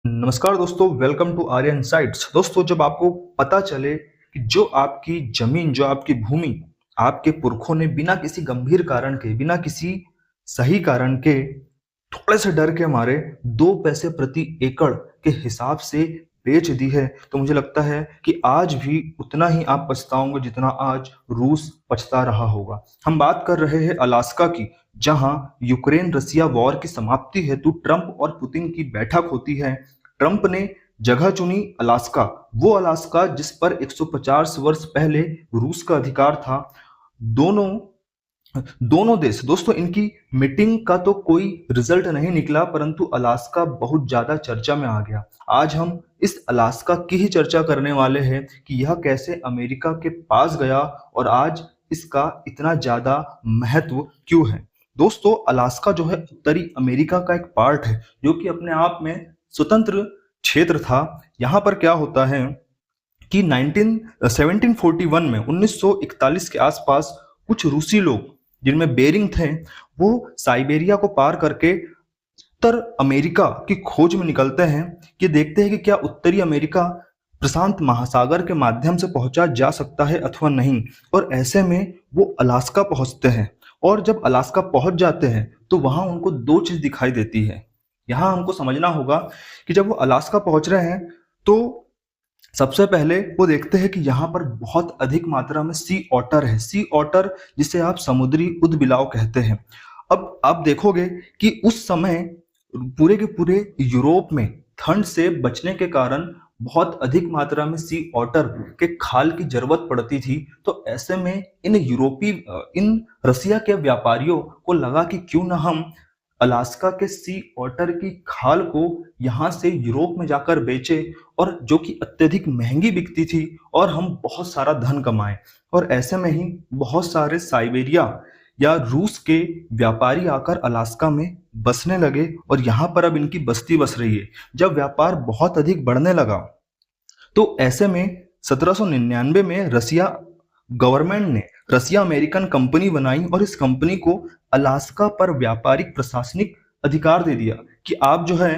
नमस्कार दोस्तों, welcome to Aryan insights. दोस्तों, जब आपको पता चले कि जो आपकी जमीन, जो आपकी भूमि, आपके पुरखों ने बिना किसी गंभीर कारण के, बिना किसी सही कारण के, थोड़े से डर के मारे 2 पैसे प्रति एकड़ के हिसाब से बेच दी है, तो मुझे लगता है कि आज भी उतना ही आप पछताओगे जितना आज रूस पछता रहा होगा। हम बात कर रहे हैं अलास्का की, जहां यूक्रेन रसिया वॉर की समाप्ति हेतु ट्रंप और पुतिन की बैठक होती है। ट्रंप ने जगह चुनी अलास्का, वो अलास्का जिस पर 150 वर्ष पहले रूस का अधिकार था। दोनों दोनों देश, दोस्तों, इनकी मीटिंग का तो कोई रिजल्ट नहीं निकला, परंतु अलास्का बहुत ज्यादा चर्चा में आ गया। आज हम इस अलास्का की ही चर्चा करने वाले हैं कि यह कैसे अमेरिका के पास गया और आज इसका इतना ज्यादा महत्व क्यों है। दोस्तों, अलास्का जो है उत्तरी अमेरिका का एक पार्ट है, जो कि अपने आप में स्वतंत्र क्षेत्र था। यहाँ पर क्या होता है कि 1741 में 1941 के आसपास कुछ रूसी लोग, जिनमें बेरिंग थे, वो साइबेरिया को पार करके उत्तर अमेरिका की खोज में निकलते हैं कि देखते हैं कि क्या उत्तरी अमेरिका प्रशांत महासागर के माध्यम से पहुंचा जा सकता है अथवा नहीं। और ऐसे में वो अलास्का पहुंचते हैं, और जब अलास्का पहुंच जाते हैं तो वहां उनको दो चीज दिखाई देती है। यहाँ हमको समझना होगा कि जब वो अलास्का पहुंच रहे हैं तो सबसे पहले वो देखते हैं कि यहाँ पर बहुत अधिक मात्रा में सी ऑटर है। सी ऑटर जिसे आप समुद्री उदबिलाव कहते हैं। अब आप देखोगे कि उस समय पूरे के पूरे यूरोप में ठंड से बचने के कारण बहुत अधिक मात्रा में सी ऑटर के खाल की जरूरत पड़ती थी। तो ऐसे में इन रसिया के व्यापारियों को लगा कि क्यों ना हम अलास्का के सी ऑटर की खाल को यहाँ से यूरोप में जाकर बेचे, और जो कि अत्यधिक महंगी बिकती थी, और हम बहुत सारा धन कमाए। और ऐसे में ही बहुत सारे साइबेरिया या रूस के व्यापारी आकर अलास्का में बसने लगे, और यहाँ पर अब इनकी बस्ती बस रही है। जब व्यापार बहुत अधिक बढ़ने लगा तो ऐसे में 1799 में रसिया गवर्नमेंट ने रसिया अमेरिकन कंपनी बनाई, और इस कंपनी को अलास्का पर व्यापारिक प्रशासनिक अधिकार दे दिया कि आप जो है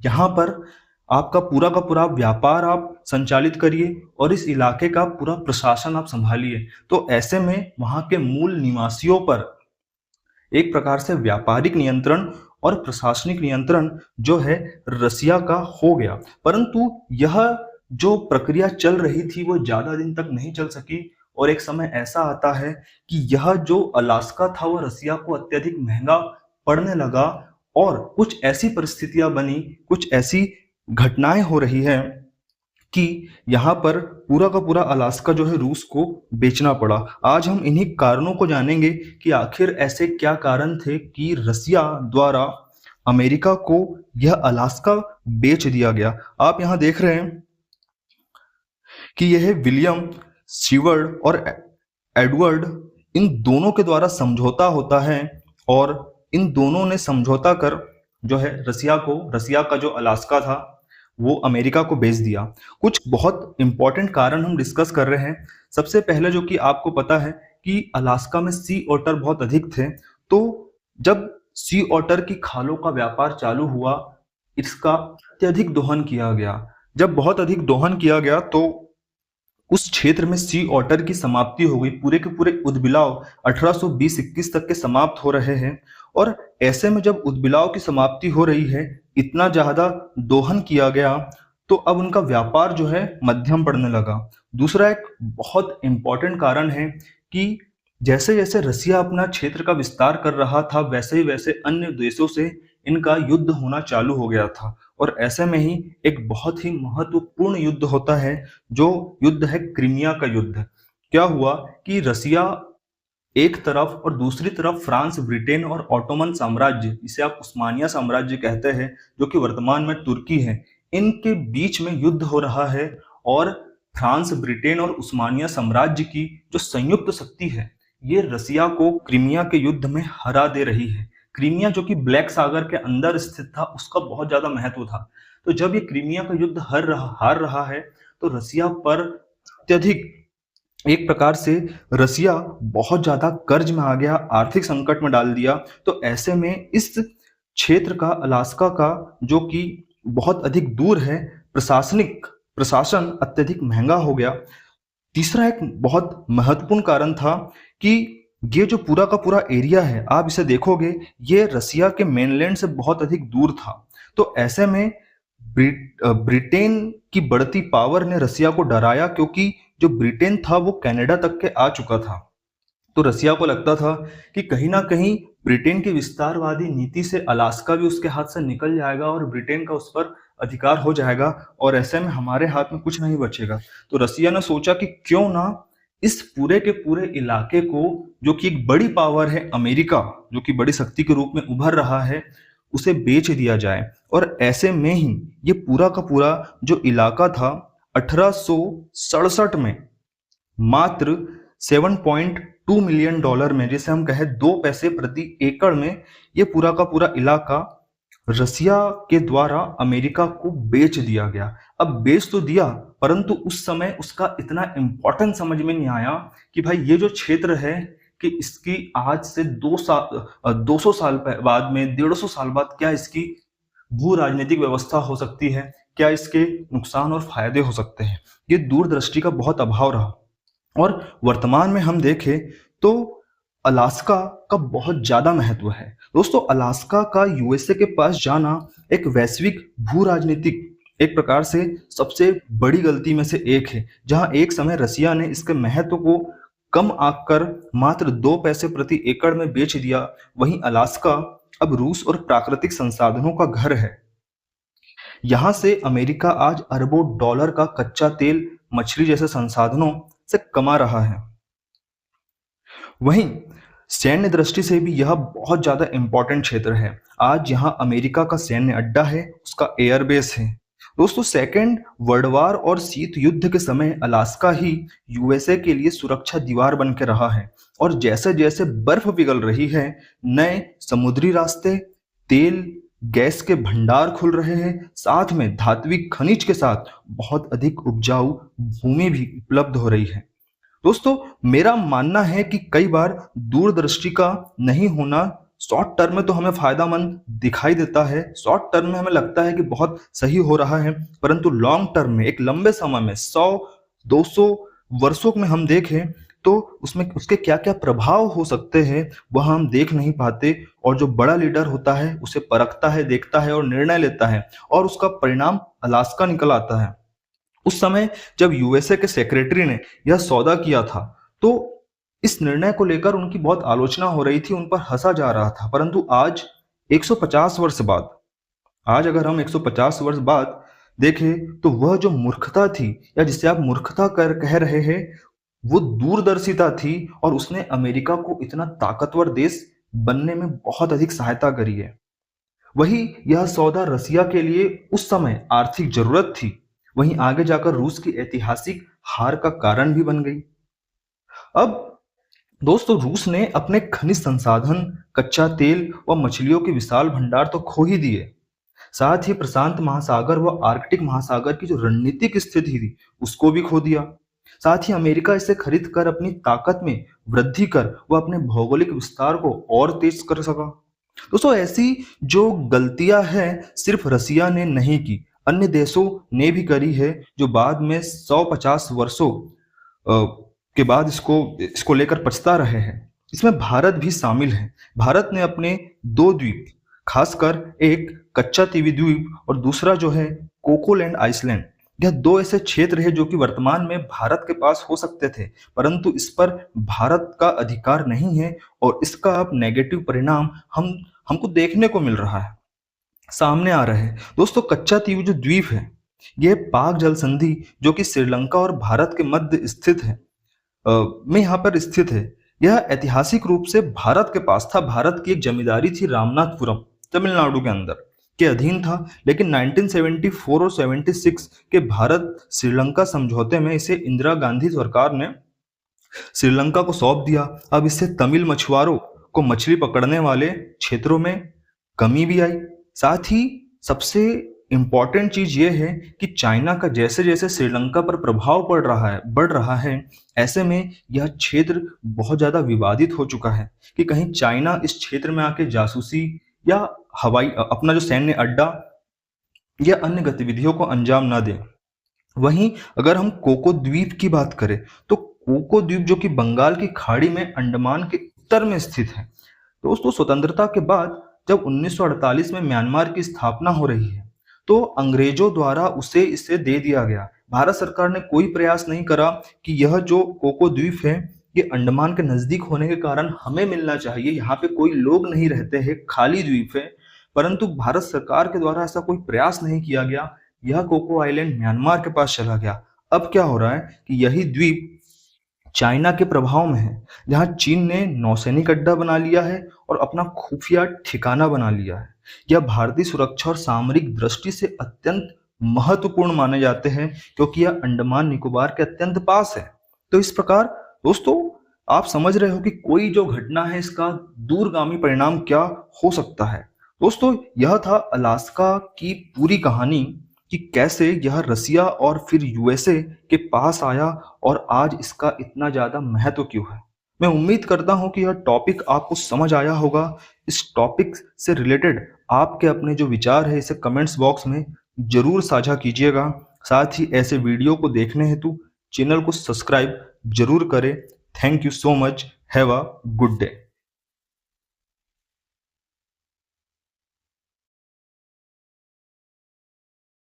यहाँ पर आपका पूरा का पूरा व्यापार आप संचालित करिए और इस इलाके का पूरा प्रशासन आप संभालिए। तो ऐसे में वहां के मूल निवासियों पर एक प्रकार से व्यापारिक नियंत्रण और प्रशासनिक नियंत्रण जो है रसिया का हो गया। परंतु यह जो प्रक्रिया चल रही थी वो ज्यादा दिन तक नहीं चल सकी, और एक समय ऐसा आता है कि यह जो अलास्का था वो रसिया को अत्यधिक महंगा पड़ने लगा, और कुछ ऐसी परिस्थितियां बनी, कुछ ऐसी घटनाएं हो रही हैं कि यहाँ पर पूरा का पूरा अलास्का जो है रूस को बेचना पड़ा। आज हम इन्हीं कारणों को जानेंगे कि आखिर ऐसे क्या कारण थे कि रसिया द्वारा अमेरिका को यह अलास्का बेच दिया गया। आप यहाँ देख रहे हैं कि यह विलियम सीवर्ड और एडवर्ड, इन दोनों के द्वारा समझौता होता है, और इन दोनों ने समझौता कर जो है रसिया का जो अलास्का था वो अमेरिका को बेच दिया। कुछ बहुत इंपॉर्टेंट कारण हम डिस्कस कर रहे हैं। सबसे पहले जो कि आपको पता है कि अलास्का में सी ऑटर बहुत अधिक थे, तो जब सी ऑटर की खालों का व्यापार चालू हुआ, इसका अत्यधिक दोहन किया गया। जब बहुत अधिक दोहन किया गया तो उस क्षेत्र में सी ऑटर की समाप्ति हो गई। पूरे के पूरे उदबिलाव 1820-21 तक के समाप्त हो रहे हैं, और ऐसे में जब उदबिलाव की समाप्ति हो रही है, इतना ज्यादा दोहन किया गया, तो अब उनका व्यापार जो है मध्यम पड़ने लगा। दूसरा एक बहुत इंपॉर्टेंट कारण है कि जैसे जैसे रसिया अपना क्षेत्र का विस्तार कर रहा था, वैसे ही वैसे अन्य देशों से इनका युद्ध होना चालू हो गया था। और ऐसे में ही एक बहुत ही महत्वपूर्ण युद्ध होता है, जो युद्ध है क्रीमिया का युद्ध। क्या हुआ कि रसिया एक तरफ और दूसरी तरफ फ्रांस, ब्रिटेन और ऑटोमन साम्राज्य, इसे आप उस्मानिया साम्राज्य कहते हैं, जो कि वर्तमान में तुर्की है, इनके बीच में युद्ध हो रहा है। और फ्रांस, ब्रिटेन और उस्मानिया साम्राज्य की जो संयुक्त शक्ति है, ये रसिया को क्रीमिया के युद्ध में हरा दे रही है। क्रीमिया जो कि ब्लैक सागर के अंदर स्थित था, उसका बहुत ज्यादा महत्व था। तो जब ये क्रीमिया का युद्ध हार रहा है, तो रसिया पर अत्यधिक, एक प्रकार से रसिया बहुत ज्यादा कर्ज में आ गया, आर्थिक संकट में डाल दिया। तो ऐसे में इस क्षेत्र का, अलास्का का, जो कि बहुत अधिक दूर है, प्रशासन अत्यधिक महंगा हो गया। तीसरा एक बहुत महत्वपूर्ण कारण था कि ये जो पूरा का पूरा एरिया है, आप इसे देखोगे, ये रसिया के मेनलैंड से बहुत अधिक दूर था। तो ऐसे में ब्रिटेन की बढ़ती पावर ने रसिया को डराया, क्योंकि जो ब्रिटेन था वो कनाडा तक के आ चुका था। तो रसिया को लगता था कि कहीं ना कहीं ब्रिटेन की विस्तारवादी नीति से अलास्का भी उसके हाथ से निकल जाएगा और ब्रिटेन का उस पर अधिकार हो जाएगा, और ऐसे में हमारे हाथ में कुछ नहीं बचेगा। तो रसिया ने सोचा कि क्यों ना इस पूरे के पूरे इलाके को, जो कि एक बड़ी पावर है अमेरिका, जो कि बड़ी शक्ति के रूप में उभर रहा है, उसे बेच दिया जाए। और ऐसे में ही ये पूरा का पूरा जो इलाका था 1867 में मात्र 7.2 मिलियन डॉलर में, जिसे हम कहें 2 पैसे प्रति एकड़ में, ये पूरा का पूरा इलाका रसिया के द्वारा अमेरिका को बेच दिया गया। अब बेच तो दिया, परंतु उस समय उसका इतना इंपॉर्टेंट समझ में नहीं आया कि भाई ये जो क्षेत्र है, कि इसकी आज से 200 साल बाद में, 150 साल बाद क्या इसकी भू राजनीतिक व्यवस्था हो सकती है, क्या इसके नुकसान और फायदे हो सकते हैं। ये दूरदृष्टि का बहुत अभाव रहा। और वर्तमान में हम देखें तो अलास्का का बहुत ज्यादा महत्व है। दोस्तों, अलास्का का यूएसए के पास जाना एक वैश्विक भू राजनीतिक, एक प्रकार से सबसे बड़ी गलती में से एक है, जहां एक समय रसिया ने इसके महत्व को कम आंककर मात्र 2 पैसे प्रति एकड़ में बेच दिया। वहीं अलास्का अब रूस और प्राकृतिक संसाधनों का घर है। यहां से अमेरिका आज अरबों डॉलर का कच्चा तेल, मछली जैसे संसाधनों से कमा रहा है। वहीं सैन्य दृष्टि से भी यह बहुत ज्यादा इंपॉर्टेंट क्षेत्र है। आज यहां अमेरिका का सैन्य अड्डा है, उसका एयरबेस है। दोस्तों, सेकेंड वर्ल्ड वार और शीत युद्ध के समय अलास्का ही यूएसए के लिए सुरक्षा दीवार बन के रहा है। और जैसे जैसे बर्फ पिघल रही है, नए समुद्री रास्ते, तेल गैस के भंडार खुल रहे हैं, साथ में धात्विक खनिज के साथ बहुत अधिक उपजाऊ भूमि भी उपलब्ध हो रही है। दोस्तों, मेरा मानना है कि कई बार दूरदृष्टि का नहीं होना शॉर्ट टर्म में तो हमें फायदेमंद दिखाई देता है, शॉर्ट टर्म में हमें लगता है कि बहुत सही हो रहा है, परंतु लॉन्ग टर्म में, एक लंबे समय में, 100-200 वर्षों में हम देखें तो उसमें उसके क्या क्या प्रभाव हो सकते हैं वह हम देख नहीं पाते। और जो बड़ा लीडर होता है उसे परखता है, देखता है और निर्णय लेता है, और उसका परिणाम अलास्का निकल आता है। उस समय जब यूएसए के सेक्रेटरी ने यह सौदा किया था, तो इस निर्णय को लेकर उनकी बहुत आलोचना हो रही थी, उन पर हंसा जा रहा था। परंतु आज 150 वर्ष बाद, आज अगर हम 150 वर्ष बाद देखें तो वह जो मूर्खता थी, या जिसे आप मूर्खता कह रहे हैं, वो दूरदर्शिता थी, और उसने अमेरिका को इतना ताकतवर देश बनने में बहुत अधिक सहायता करी है। वही यह सौदा रसिया के लिए उस समय आर्थिक जरूरत थी, वहीं आगे जाकर रूस की ऐतिहासिक हार का कारण भी बन गई। अब दोस्तों, रूस ने अपने खनिज संसाधन, कच्चा तेल व मछलियों के विशाल भंडार तो खो ही दिए, साथ ही प्रशांत महासागर व आर्कटिक महासागर की जो रणनीतिक स्थिति थी उसको भी खो दिया। साथ ही अमेरिका इसे खरीद कर अपनी ताकत में वृद्धि कर वह अपने भौगोलिक विस्तार को और तेज कर सका। दोस्तों, ऐसी जो गलतियां हैं सिर्फ रसिया ने नहीं की, अन्य देशों ने भी करी है, जो बाद में 150 वर्षों के बाद इसको लेकर पछता रहे हैं। इसमें भारत भी शामिल है। भारत ने अपने 2 द्वीप, खासकर एक कच्चा तीवी द्वीप और दूसरा जो है कोकोलैंड आइसलैंड, यह 2 ऐसे क्षेत्र है जो कि वर्तमान में भारत के पास हो सकते थे, परंतु इस पर भारत का अधिकार नहीं है, और इसका अब नेगेटिव परिणाम हमको देखने को मिल रहा है, सामने आ रहे हैं। दोस्तों, कच्चा तीव जो द्वीप है, यह पाक जल संधि जो कि श्रीलंका और भारत के मध्य स्थित है, में यहाँ पर स्थित है। यह ऐतिहासिक रूप से भारत के पास था। भारत की एक जमींदारी थी रामनाथपुरम, तमिलनाडु के अंदर के अधीन था, लेकिन 1974 और 76 के भारत श्रीलंका समझौते में इसे इंदिरा गांधी सरकार ने श्रीलंका को सौंप दिया। अब इससे तमिल मछुआरों को मछली पकड़ने वाले क्षेत्रों में कमी भी आई। साथ ही सबसे इंपॉर्टेंट चीज ये है कि चाइना का जैसे जैसे श्रीलंका पर प्रभाव बढ़ रहा है, ऐसे में यह क्षेत्र बहुत ज्यादा विवादित हो चुका है कि कहीं चाइना इस क्षेत्र में आके जासूसी या हवाई अपना जो सैन्य अड्डा या अन्य गतिविधियों को अंजाम ना दें। वहीं अगर हम कोको द्वीप की बात करें, तो कोको द्वीप जो कि बंगाल की खाड़ी में अंडमान के उत्तर में स्थित है। दोस्तों, स्वतंत्रता के बाद जब 1948 में म्यांमार की स्थापना हो रही है, तो अंग्रेजों द्वारा उसे इसे दे दिया गया। भारत सरकार ने कोई प्रयास नहीं करा कि यह जो कोको द्वीप है, ये अंडमान के नजदीक होने के कारण हमें मिलना चाहिए, यहाँ पे कोई लोग नहीं रहते हैं, खाली द्वीप है। परंतु भारत सरकार के द्वारा ऐसा कोई प्रयास नहीं किया गया। यह कोको आइलैंड म्यांमार के पास चला गया। अब क्या हो रहा है कि यही द्वीप चाइना के प्रभाव में है, जहां चीन ने नौसैनिक अड्डा बना लिया है और अपना खुफिया ठिकाना बना लिया है। यह भारतीय सुरक्षा और सामरिक दृष्टि से अत्यंत महत्वपूर्ण माने जाते हैं, क्योंकि यह अंडमान निकोबार के अत्यंत पास है। तो इस प्रकार दोस्तों, आप समझ रहे हो कि कोई जो घटना है, इसका दूरगामी परिणाम क्या हो सकता है। दोस्तों, यह था अलास्का की पूरी कहानी कि कैसे यह रसिया और फिर यूएसए के पास आया और आज इसका इतना ज़्यादा महत्व क्यों है। मैं उम्मीद करता हूं कि यह टॉपिक आपको समझ आया होगा। इस टॉपिक से रिलेटेड आपके अपने जो विचार है, इसे कमेंट्स बॉक्स में जरूर साझा कीजिएगा। साथ ही ऐसे वीडियो को देखने हेतु चैनल को सब्सक्राइब जरूर करें। Thank you so much. Have a good day.